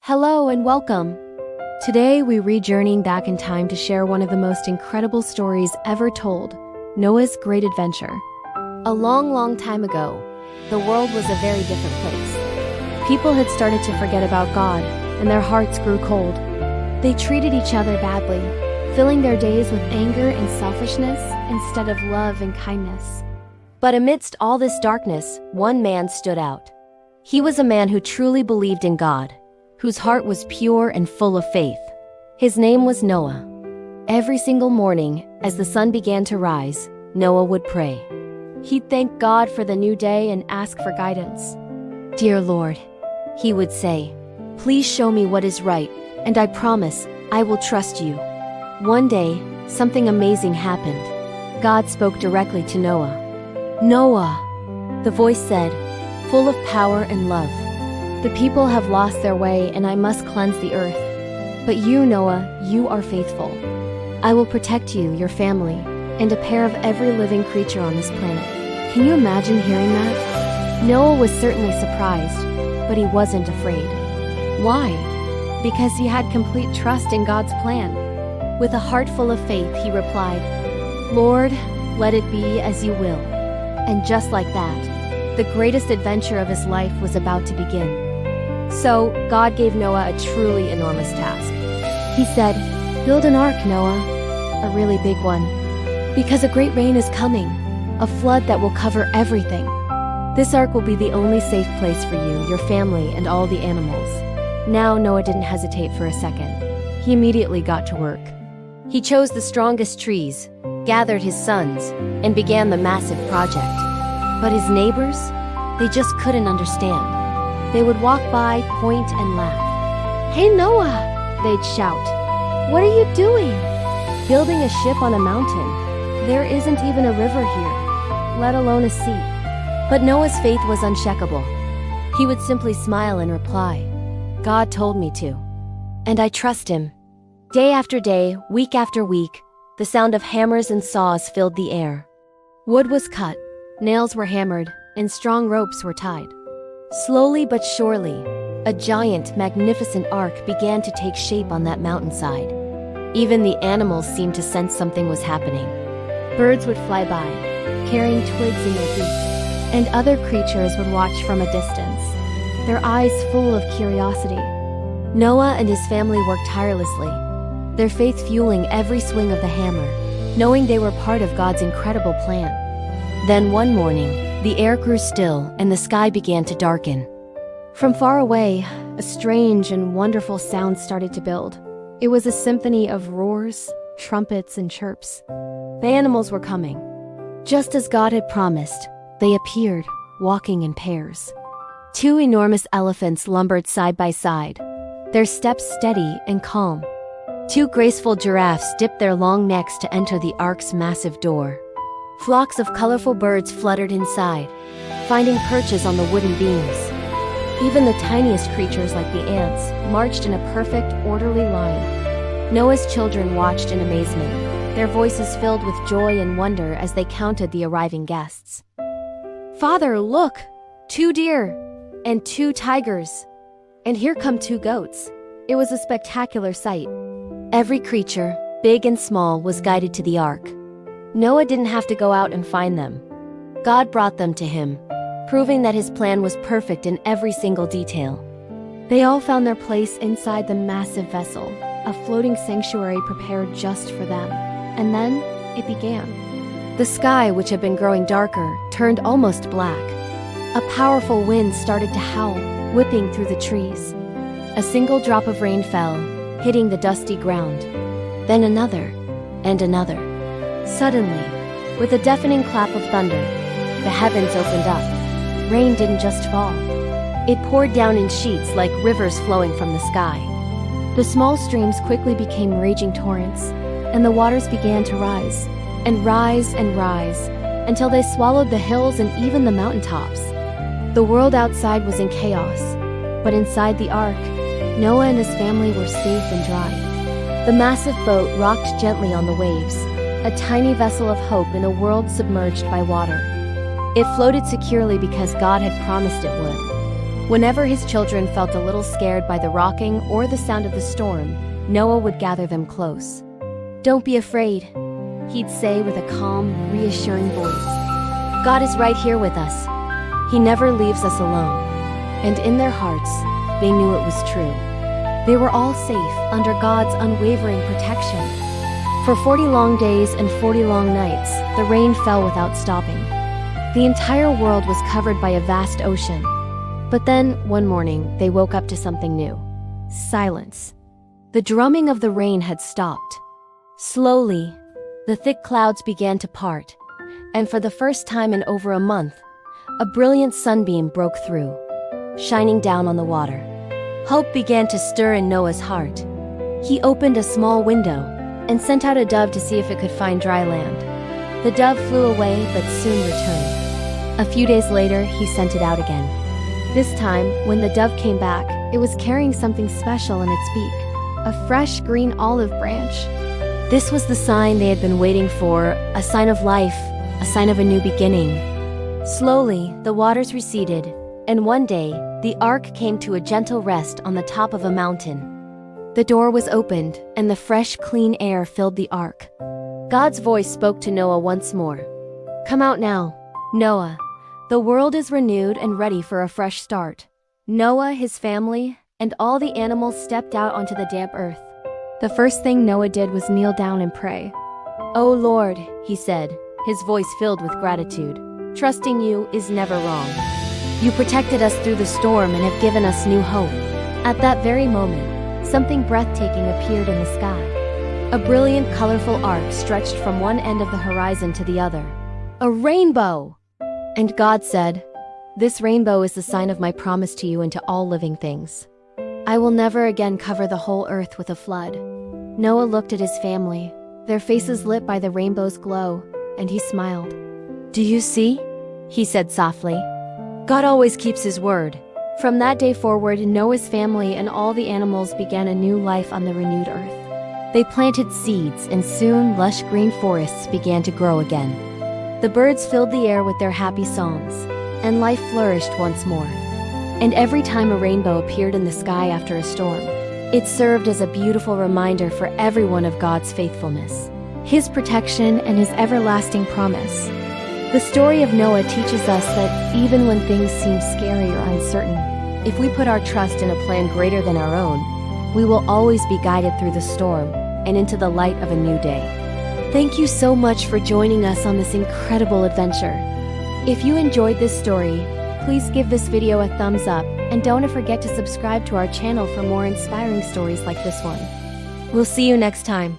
Hello and welcome. Today we journeying back in time to share one of the most incredible stories ever told, Noah's Great Adventure. A long time ago, the world was a very different place. People had started to forget about God, and their hearts grew cold. They treated each other badly, filling their days with anger and selfishness instead of love and kindness. But amidst all this darkness, one man stood out. He was a man who truly believed in God, whose heart was pure and full of faith. His name was Noah. Every single morning, as the sun began to rise, Noah would pray. He'd thank God for the new day and ask for guidance. "Dear Lord," he would say, "please show me what is right, and I promise I will trust you." One day, something amazing happened. God spoke directly to Noah. "Noah," the voice said, full of power and love. "The people have lost their way, and I must cleanse the earth. But you, Noah, you are faithful. I will protect you, your family, and a pair of every living creature on this planet." Can you imagine hearing that? Noah was certainly surprised, but he wasn't afraid. Why? Because he had complete trust in God's plan. With a heart full of faith, he replied, "Lord, let it be as you will." And just like that, the greatest adventure of his life was about to begin. So, God gave Noah a truly enormous task. He said, "Build an ark, Noah, a really big one, because a great rain is coming, a flood that will cover everything. This ark will be the only safe place for you, your family, and all the animals." Now Noah didn't hesitate for a second. He immediately got to work. He chose the strongest trees, gathered his sons, and began the massive project. But his neighbors, they just couldn't understand. They would walk by, point, and laugh. "Hey Noah," they'd shout, "what are you doing? Building a ship on a mountain? There isn't even a river here, let alone a sea." But Noah's faith was unshakable. He would simply smile and reply, "God told me to, and I trust him." Day after day, week after week, the sound of hammers and saws filled the air. Wood was cut, nails were hammered, and strong ropes were tied. Slowly but surely, a giant, magnificent ark began to take shape on that mountainside. Even the animals seemed to sense something was happening. Birds would fly by, carrying twigs in their beaks, and other creatures would watch from a distance, their eyes full of curiosity. Noah and his family worked tirelessly, their faith fueling every swing of the hammer, knowing they were part of God's incredible plan. Then one morning, the air grew still and the sky began to darken. From far away, a strange and wonderful sound started to build. It was a symphony of roars, trumpets, and chirps. The animals were coming. Just as God had promised, they appeared, walking in pairs. Two enormous elephants lumbered side by side, their steps steady and calm. Two graceful giraffes dipped their long necks to enter the ark's massive door. Flocks of colorful birds fluttered inside, finding perches on the wooden beams. Even the tiniest creatures like the ants marched in a perfect, orderly line. Noah's children watched in amazement, their voices filled with joy and wonder as they counted the arriving guests. "Father, look! 2 deer! And 2 tigers! And here come 2 goats!" It was a spectacular sight. Every creature, big and small, was guided to the ark. Noah didn't have to go out and find them. God brought them to him, proving that his plan was perfect in every single detail. They all found their place inside the massive vessel, a floating sanctuary prepared just for them. And then, it began. The sky, which had been growing darker, turned almost black. A powerful wind started to howl, whipping through the trees. A single drop of rain fell, hitting the dusty ground. Then another, and another. Suddenly, with a deafening clap of thunder, the heavens opened up. Rain didn't just fall. It poured down in sheets like rivers flowing from the sky. The small streams quickly became raging torrents, and the waters began to rise, and rise and rise, until they swallowed the hills and even the mountaintops. The world outside was in chaos, but inside the ark, Noah and his family were safe and dry. The massive boat rocked gently on the waves, a tiny vessel of hope in a world submerged by water. It floated securely because God had promised it would. Whenever his children felt a little scared by the rocking or the sound of the storm, Noah would gather them close. "Don't be afraid," he'd say with a calm, reassuring voice. "God is right here with us. He never leaves us alone." And in their hearts, they knew it was true. They were all safe under God's unwavering protection. For 40 long days and 40 long nights, the rain fell without stopping. The entire world was covered by a vast ocean. But then, one morning, they woke up to something new. Silence. The drumming of the rain had stopped. Slowly, the thick clouds began to part, and for the first time in over a month, a brilliant sunbeam broke through, shining down on the water. Hope began to stir in Noah's heart. He opened a small window and sent out a dove to see if it could find dry land. The dove flew away but soon returned. A few days later, he sent it out again. This time, when the dove came back, it was carrying something special in its beak, a fresh green olive branch. This was the sign they had been waiting for, a sign of life, a sign of a new beginning. Slowly, the waters receded, and one day, the ark came to a gentle rest on the top of a mountain. The door was opened, and the fresh, clean air filled the ark. God's voice spoke to Noah once more. "Come out now, Noah. The world is renewed and ready for a fresh start." Noah, his family, and all the animals stepped out onto the damp earth. The first thing Noah did was kneel down and pray. "O Lord," he said, his voice filled with gratitude, "trusting you is never wrong. You protected us through the storm and have given us new hope." At that very moment, something breathtaking appeared in the sky. A brilliant, colorful arc stretched from one end of the horizon to the other. A rainbow! And God said, "This rainbow is the sign of my promise to you and to all living things. I will never again cover the whole earth with a flood." Noah looked at his family, their faces lit by the rainbow's glow, and he smiled. "Do you see?" he said softly. "God always keeps his word." From that day forward, Noah's family and all the animals began a new life on the renewed earth. They planted seeds, and soon lush green forests began to grow again. The birds filled the air with their happy songs, and life flourished once more. And every time a rainbow appeared in the sky after a storm, it served as a beautiful reminder for everyone of God's faithfulness, His protection, and His everlasting promise. The story of Noah teaches us that even when things seem scary or uncertain, if we put our trust in a plan greater than our own, we will always be guided through the storm and into the light of a new day. Thank you so much for joining us on this incredible adventure. If you enjoyed this story, please give this video a thumbs up and don't forget to subscribe to our channel for more inspiring stories like this one. We'll see you next time.